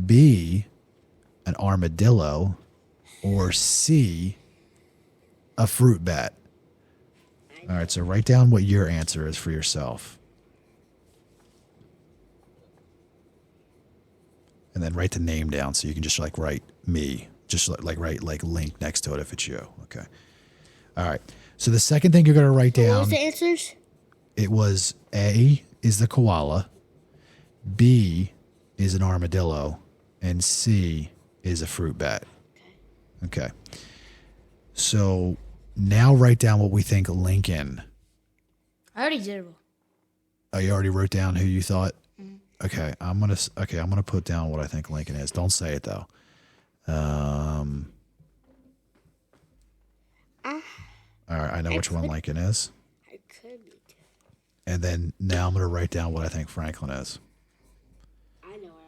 A: B, an armadillo, or C, a fruit bat? All right, so write down what your answer is for yourself. And then write the name down so you can just like write me. Just like write like Link next to it if it's you. Okay. All right. So the second thing you're going to write
B: What
A: down,
B: was the answers?
A: it was A is the koala, B is an armadillo, and C is a fruit bat. Okay. So now write down what we think Lincoln.
C: I already did.
A: Oh, you already wrote down who you thought? Okay, I'm gonna put down what I think Lincoln is. Don't say it though. All right, I know which one Lincoln is.
B: I could be too.
A: And then now I'm gonna write down what I think Franklin is.
B: I know what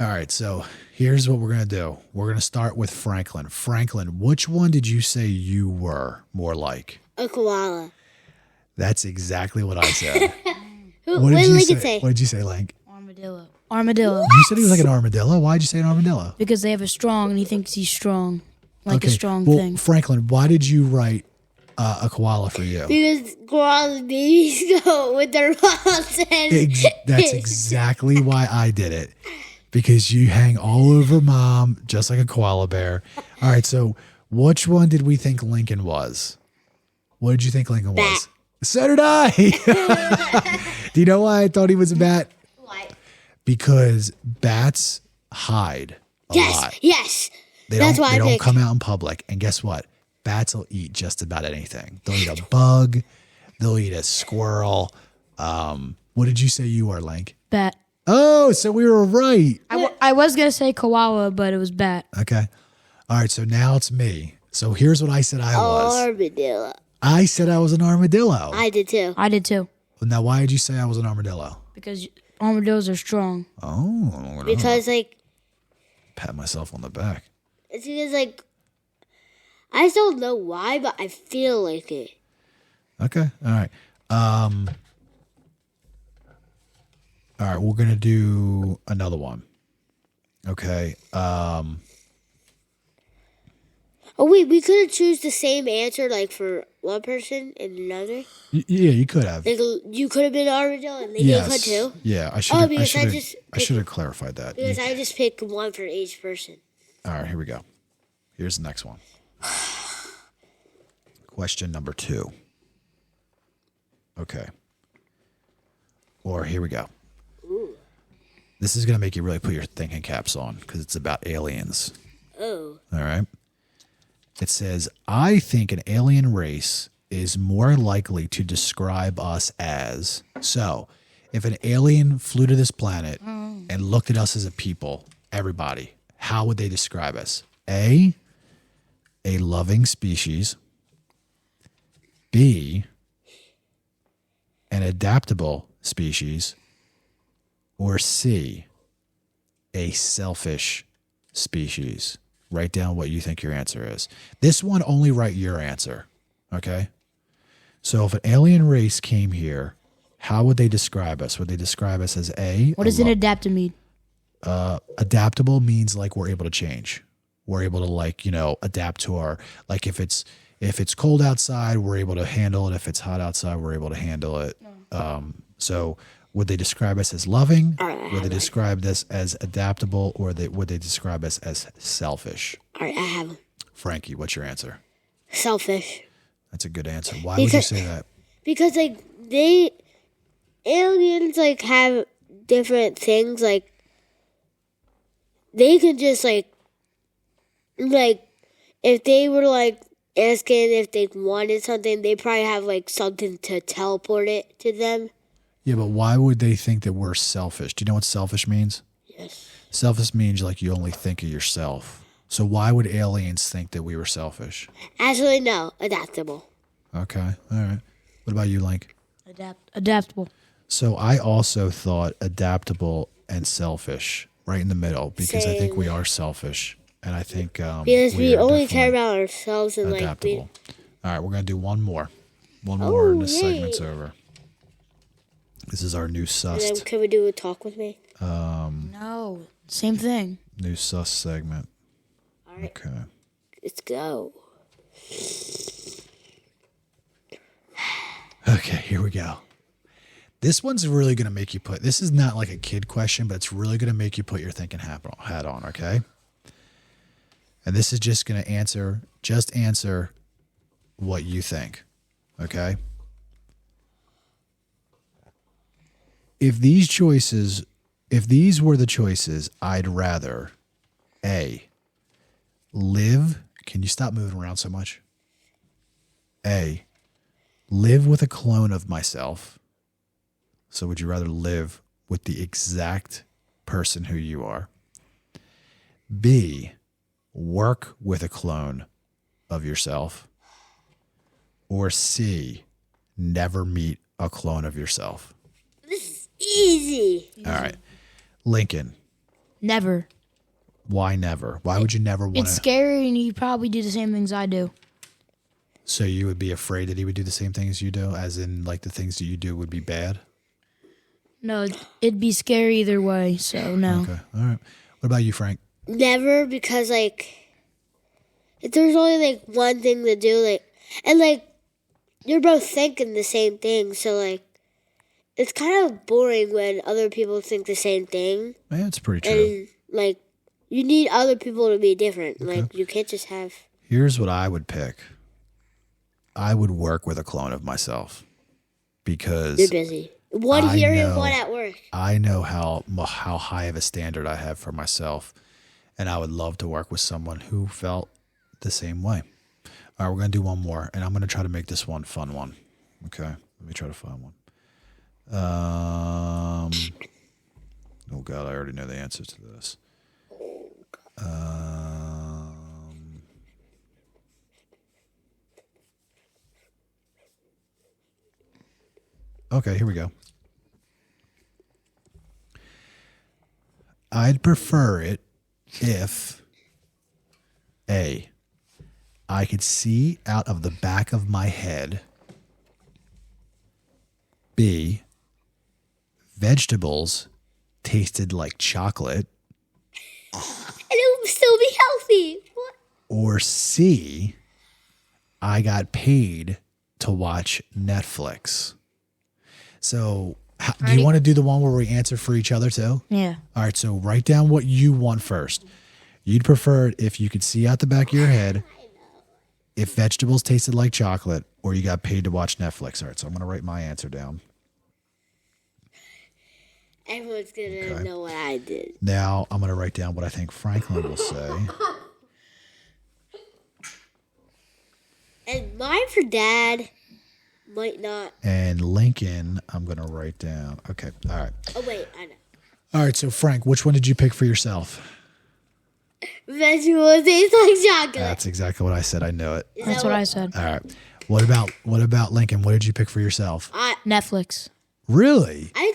B: I am.
A: All right, so here's what we're gonna do. We're gonna start with Franklin. Franklin, which one did you say you were more like?
B: A koala.
A: That's exactly what I said.
B: What
A: What
B: did
A: did you
B: Lincoln
A: say?
B: say?
A: What did you say, Link?
C: Armadillo. Armadillo.
A: You said he was like an armadillo. Why'd you say an armadillo?
C: Because they have a strong, and he thinks he's strong. Like a strong
A: well,
C: thing.
A: Franklin, why did you write a koala for you?
B: Because koala babies go with their moms and
A: That's exactly why I did it. Because you hang all over mom, just like a koala bear. All right, so which one did we think Lincoln was? What did you think Lincoln was?
B: Bat.
A: So did I. Do you know why I thought he was a bat?
B: Why?
A: Because bats hide a lot.
B: Yes.
A: They
B: That's
A: don't,
B: why
A: they
B: I
A: don't
B: picked.
A: come out in public. And guess what? Bats will eat just about anything. They'll eat a bug. They'll eat a squirrel. What did you say you are, Link?
C: Bat.
A: Oh, so we were right.
C: I was going to say koala, but it was bat.
A: Okay. All right, so now it's me. So here's what I said I was.
B: Armadillo.
A: I said I was an armadillo.
B: I did too.
C: I did too.
A: Now, why did you say I was an armadillo?
C: Because armadillos are strong.
A: Oh,
B: Because like
A: pat myself on the back.
B: it's because like I just don't know why, but I feel like it.
A: Okay. All right. All right. We're gonna do another one. Okay.
B: Oh wait, we couldn't choose the same answer like for one person and another.
A: Yeah, you could have.
B: Like you could have been armadillo and they could too.
A: Yeah, I should.
B: Oh,
A: have
B: because
A: I should have clarified that.
B: Because I just picked one for each person.
A: All right, here we go. Here's the next one. Question number 2. Okay. Or here we go. This is going to make you really put your thinking caps on because it's about aliens.
B: Oh.
A: All right. It says, I think an alien race is more likely to describe us as. So, if an alien flew to this planet and looked at us as a people, everybody, how would they describe us? A loving species. B, an adaptable species. Or C, a selfish species. Write down what you think your answer is. This one, only write your answer. Okay? So if an alien race came here, how would they describe us? Would they describe us as A?
C: What does an adaptive mean?
A: Adaptable means like we're able to change. We're able to like, adapt to our, like if it's cold outside, we're able to handle it. If it's hot outside, we're able to handle it. So would they describe us as loving? Would they describe this as adaptable, or would they describe us as selfish?
B: All right, I have them.
A: Frankie, what's your answer?
B: Selfish.
A: That's a good answer. Why would you say that?
B: Because aliens have different things. Like they could just like if they were asking if they wanted something, they probably have something to teleport it to them.
A: Yeah, but why would they think that we're selfish? Do you know what selfish means?
B: Yes.
A: Selfish means you only think of yourself. So why would aliens think that we were selfish?
B: Actually, no. Adaptable.
A: Okay. All right. What about you, Link?
C: Adaptable.
A: So I also thought adaptable and selfish, right in the middle, because I think we are selfish. And I think
B: because we only care about ourselves and
A: adaptable. All right, we're going to do one more. One more and this segment's over. This is our new sus.
B: And then can we do a talk with me?
C: No. Same thing.
A: New sus segment.
B: All right.
A: Okay.
B: Let's go.
A: Okay, here we go. This one's really going to make you this is not like a kid question, but it's really going to make you put your thinking hat on, okay? And this is just going to answer what you think, okay? If these were the choices, I'd rather A, live, can you stop moving around so much? A, live with a clone of myself. So would you rather live with the exact person who you are? B, work with a clone of yourself. Or C, never meet a clone of yourself.
B: This is easy.
A: All right. Lincoln.
C: Never.
A: Why never? Why would you never want to?
C: It's scary, and you probably do the same things I do.
A: So you would be afraid that he would do the same things you do, as in the things that you do would be bad?
C: No, it'd be scary either way, so no.
A: Okay. All right. What about you, Frank?
B: Never, because if there's only one thing to do, and you're both thinking the same thing, so it's kind of boring when other people think the same thing.
A: Yeah, it's pretty true.
B: And you need other people to be different. Okay. You can't just have.
A: Here's what I would pick. I would work with a clone of myself because
B: you're busy. One here and one at work.
A: I know how high of a standard I have for myself, and I would love to work with someone who felt the same way. All right, we're going to do one more, and I'm going to try to make this one fun one. Okay, let me try to find one. Oh God, I already know the answers to this. Okay, here we go. I'd prefer it if A, I could see out of the back of my head. B, vegetables tasted like chocolate.
B: And it would still be healthy. What?
A: Or C, I got paid to watch Netflix. So do you want to do the one where we answer for each other too?
C: Yeah.
A: All right, so write down what you want first. You'd prefer it if you could see out the back of your head, if vegetables tasted like chocolate, or you got paid to watch Netflix. All right, so I'm going to write my answer down.
B: Everyone's going to know what I did.
A: Now I'm going to write down what I think Franklin will say.
B: And mine for Dad might not.
A: And Lincoln, I'm going to write down. Okay, all right.
B: Oh, wait, I know.
A: All right, so Frank, which one did you pick for yourself?
B: Vegetables taste like chocolate.
A: That's exactly what I said. I know it.
C: That's what I said.
A: All right. What about Lincoln? What did you pick for yourself?
C: Netflix.
A: Really?
B: I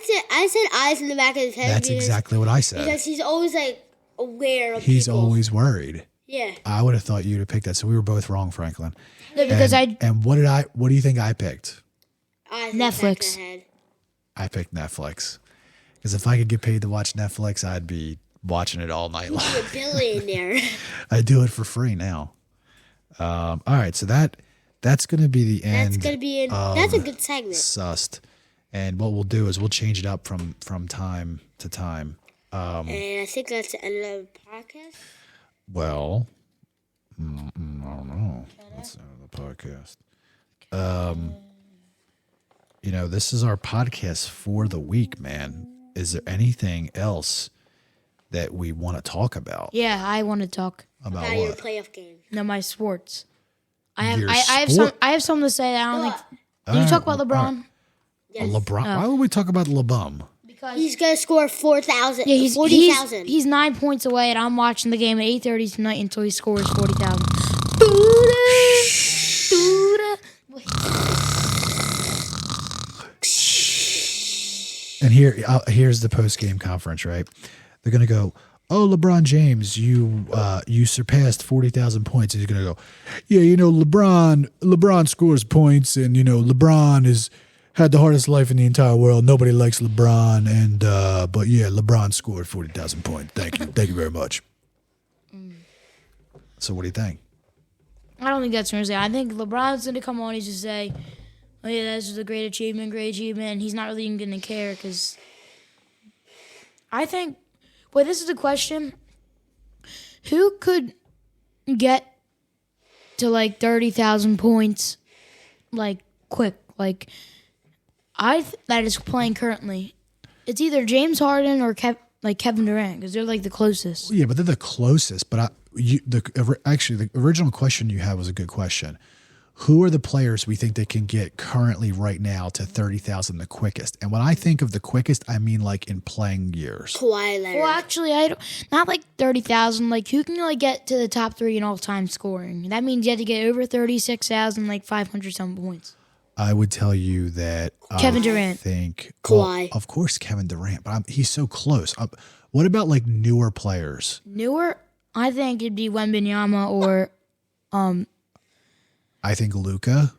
B: said eyes in the back of his head.
A: That's exactly what I said.
B: Because he's always aware of
A: He's
B: people.
A: always worried.
B: Yeah.
A: I would have thought you'd have picked that. So we were both wrong, Franklin.
C: No, because
A: And what do you think I picked?
B: I think
C: Netflix.
B: back ahead.
A: I picked Netflix. Because if I could get paid to watch Netflix, I'd be watching it all night long.
B: You're a billionaire.
A: I do it for free now. All right, so that's going to be the end.
B: That's gonna be that's a good segment.
A: Sussed. And what we'll do is we'll change it up from time to time.
B: And I think that's the end of the podcast.
A: Well, I don't know. That's the end of the podcast. This is our podcast for the week, man. Is there anything else that we want to talk about?
C: Yeah, I want to talk.
A: About
B: Your
A: what?
B: playoff game.
C: No, my sports. I have
A: Your
C: I
A: sport?
C: have something to say that I don't think. Can you
A: All
C: talk
A: right,
C: about LeBron?
B: Yes.
A: LeBron. Why would we talk about LeBum?
C: Because
B: He's gonna score 4,000.
C: yeah, he's
B: 40,000.
C: he's 9 points away, and I'm watching the game at 8:30 tonight until he scores 40,000.
A: And here's the post game conference, right? They're gonna go, "Oh, LeBron James, you surpassed 40,000 points." And he's gonna go, "Yeah, LeBron scores points, and LeBron has had the hardest life in the entire world. Nobody likes LeBron, and but yeah, LeBron scored 40,000 points. Thank you very much." So, what do you think?
C: I don't think that's what I'm saying. I think LeBron's going to come on and just say, "Oh yeah, that's just a great achievement," and he's not really even going to care because I think. Well, this is the question: who could get to like 30,000 points, like quick, like that is playing currently? It's either James Harden or Kevin Durant because they're like the closest.
A: Yeah, but they're the closest. But the original question you had was a good question. Who are the players we think they can get currently right now to 30,000 the quickest? And when I think of the quickest, I mean like in playing years.
B: Kawhi Leonard.
C: Well, actually, I don't. Not like 30,000. Like who can like get to the top 3 in all time scoring? That means you have to get over 36,000, like 500 some points.
A: I would tell you that
C: Kevin Durant.
A: I think
B: Kawhi.
A: of course, Kevin Durant, but he's so close. What about like newer players?
C: Newer, I think it'd be Wembanyama or
A: I think Luka.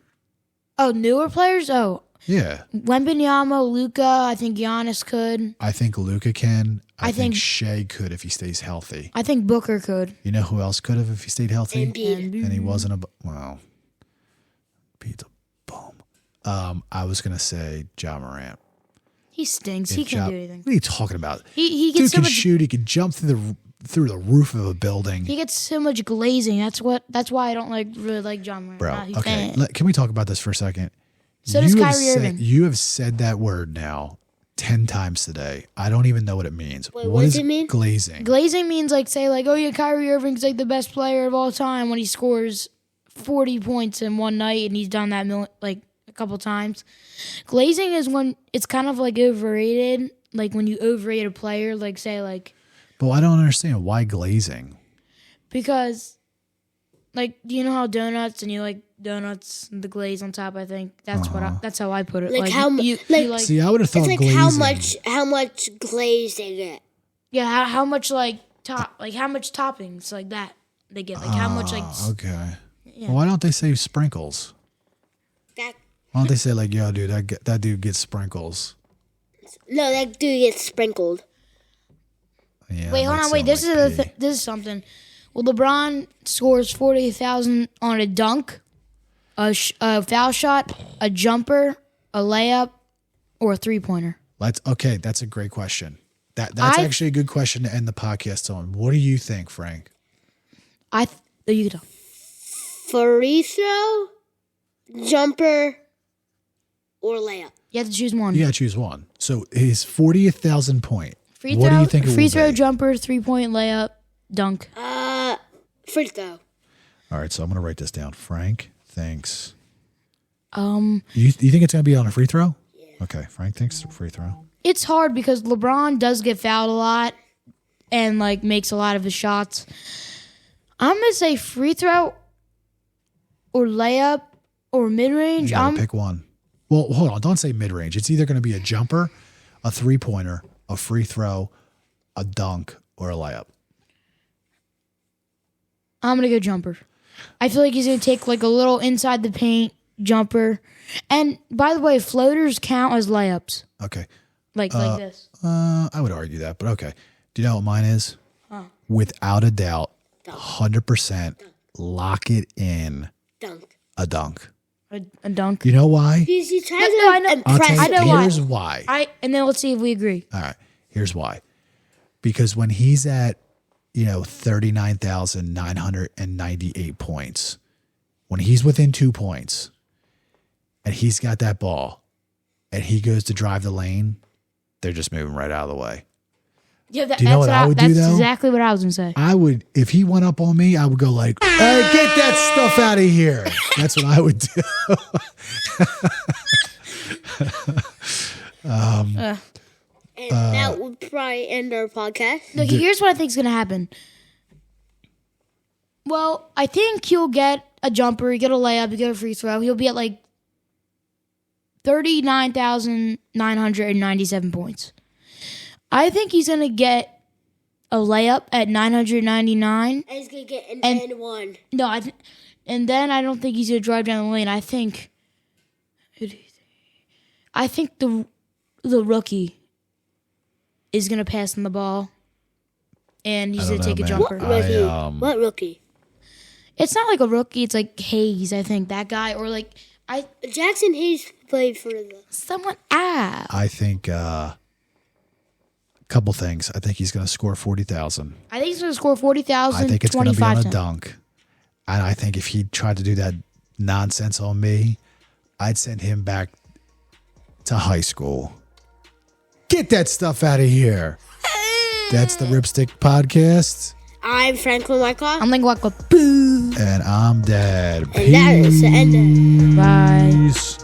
C: Oh, newer players? Oh,
A: Yeah,
C: Wembanyama, Luka. I think Giannis could.
A: I think Luka can. I think
C: think-
A: Shea could if he stays healthy.
C: I think Booker could.
A: You know who else could have if he stayed healthy?
B: Embiid.
A: And he wasn't Embiid's a bum. I was gonna say Ja Morant.
C: He stinks. He
A: If
C: can't
A: Ja-
C: do anything.
A: What are you talking about?
C: He
A: Dude
C: gets so
A: can
C: much.
A: shoot. He can jump through the roof of a building.
C: He gets so much glazing. That's why I don't really like John Morant.
A: Bro,
C: Not a
A: okay.
C: fan.
A: Can we talk about this for a second?
C: So does
A: You have
C: Kyrie
A: said-
C: Irving.
A: You have said that word now 10 times today. I don't even know what it means.
B: Wait, what does it mean?
A: glazing?
C: Glazing means like say like, oh yeah, Kyrie Irving's like the best player of all time when he scores 40 points in one night, and he's done that like a couple times. Glazing is when it's kind of like overrated, like when you overrate a player, like say like
A: But I don't understand why glazing.
C: because like do you know how donuts and you like donuts and the glaze on top? I think that's that's how I put it.
B: Like how
C: you
B: like
A: See, I would have thought
B: it's like
A: glazing.
B: how much glaze they get.
C: yeah how much like how much toppings like that they get, like how much like
A: Okay.
C: yeah.
A: Well, why don't they say sprinkles?
B: That
A: Why don't they say like, yo, dude, that dude gets sprinkles?
B: no, that dude gets sprinkled.
A: Yeah.
C: Wait, hold
A: that
C: on. Wait,
A: sound
C: this
A: like
C: is
A: pee.
C: this is something. Well, LeBron scores 40,000 on a dunk, a foul shot, a jumper, a layup, or a 3-pointer.
A: Okay. That's a great question. That's actually a good question to end the podcast on. What do you think, Frank?
C: You can tell.
B: Free throw, jumper, or layup.
C: You have to choose one.
A: You gotta choose one. So his 40,000 point.
C: Free
A: What
C: throw,
A: do you think it
C: free
A: will
C: throw,
A: be?
C: jumper, 3-point layup, dunk.
B: Free throw.
A: All right, so I'm gonna write this down. Frank thinks.
C: Um,
A: You think it's gonna be on a free throw? Yeah. Okay, Frank thinks free throw.
C: it's hard because LeBron does get fouled a lot and like makes a lot of his shots. I'm gonna say free throw or layup or mid range.
A: You gotta pick one. Well, hold on. Don't say mid range. It's either gonna be a jumper, a 3-pointer, a free throw, a dunk, or a layup.
C: I'm going to go jumper. I feel like he's going to take like a little inside the paint jumper. And by the way, floaters count as layups.
A: Okay.
C: Like this.
A: I would argue that, but okay. Do you know what mine is? Without a doubt, 100% lock it in.
B: Dunk.
A: A dunk.
C: A dunk.
A: You know why?
B: He's trying
C: No,
B: to
C: I know.
A: I'll
B: impress.
A: tell you,
C: I know why.
A: here's why.
C: And then let's see if we agree.
A: All right. Here's why. Because when he's at, 39,998 points, when he's within 2 points and he's got that ball and he goes to drive the lane, they're just moving right out of the way.
C: Yeah,
A: Do you know what I would do,
C: That's
A: though?
C: exactly what I was going to say.
A: I would, if he went up on me, I would go like, hey, get that stuff out of here. That's what I would do.
B: And that would probably end our podcast.
C: Look, here's what I think is going to happen. Well, I think he'll get a jumper, he'll get a layup, he'll get a free throw. He'll be at like 39,997 points. I think he's going to get a layup at 999.
B: And he's going to get an
C: And-
B: N1.
C: No, and then I don't think he's going to drive down the lane. I think the rookie is going to pass him the ball, and he's going to take a jumper.
B: What rookie?
C: It's not like a rookie. It's like Hayes, I think, that guy. Or like,
B: Jackson Hayes played for the...
C: someone, ah.
A: I think a couple things. I think he's going to score 40,000.
C: I think he's going to score 40,000,
A: I think it's going to be on a
C: 25,000.
A: dunk. And I think if he tried to do that nonsense on me, I'd send him back to high school. Get that stuff out of here. That's the RippStixx Podcast.
B: I'm Franklin Wyckoff.
C: I'm like, what? Boo.
A: And I'm Dad.
B: And that is the end of
C: Bye.
A: Peace.